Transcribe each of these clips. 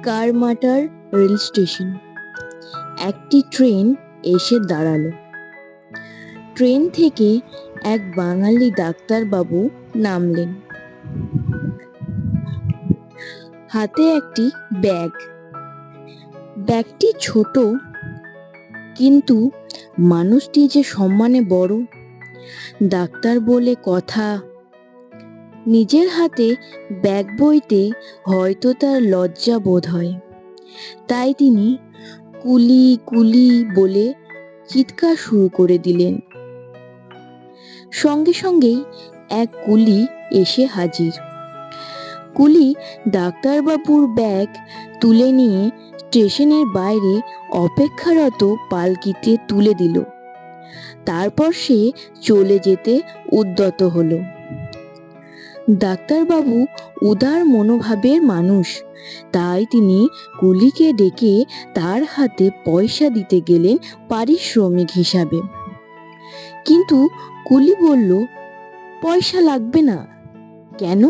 Karmatar rail station. একটি train এসে দাঁড়ালো। ট্রেন থেকে এক বাঙালি ডাক্তারবাবু নামলেন। হাতে একটি ব্যাগ। ব্যাগটি ছোট, কিন্তু মানুষটি যে সম্মানে বড়। ডাক্তার বলে কথা। নিজের হাতে ব্যাগ বইতে হয়তো তার লজ্জা বোধ হয়, তাই তিনি কুলি কুলি বলে চিৎকার শুরু করে দিলেন। সঙ্গে সঙ্গেই এক কুলি এসে হাজির। কুলি ডাক্তারবাবুর ব্যাগ তুলে নিয়ে স্টেশনের বাইরে অপেক্ষারত পালকিতে তুলে দিল। তারপর সে চলে যেতে উদ্যত হলো। ডাক্তারবাবু উদার মনোভাবের মানুষ, তাই তিনি কুলিকে ডেকে তার হাতে পয়সা দিতে গেলেন পারিশ্রমিক হিসাবে। কিন্তু কুলি বলল, পয়সা লাগবে না। কেন?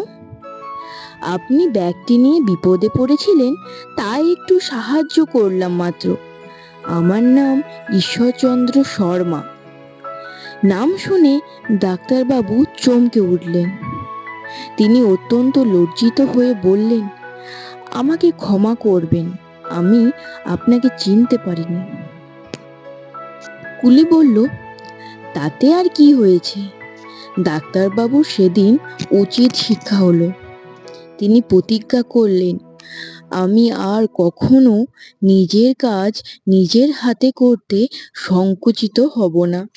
আপনি ব্যাগটি নিয়ে বিপদে পড়েছিলেন, তাই একটু সাহায্য করলাম মাত্র। আমার নাম ঈশ্বরচন্দ্র শর্মা। নাম শুনে ডাক্তারবাবু চমকে উঠলেন। তিনি অত্যন্ত লজ্জিত হয়ে বললেন, আমাকে ক্ষমা করবেন, আমি আপনাকে চিনতে পারিনি। কুলি বলল, তাতে আর কি হয়েছে? ডাক্তারবাবুর সেদিন উচিত শিক্ষা হলো। তিনি প্রতিজ্ঞা করলেন, আমি আর কখনো নিজের কাজ নিজের হাতে করতে সংকুচিত হব না।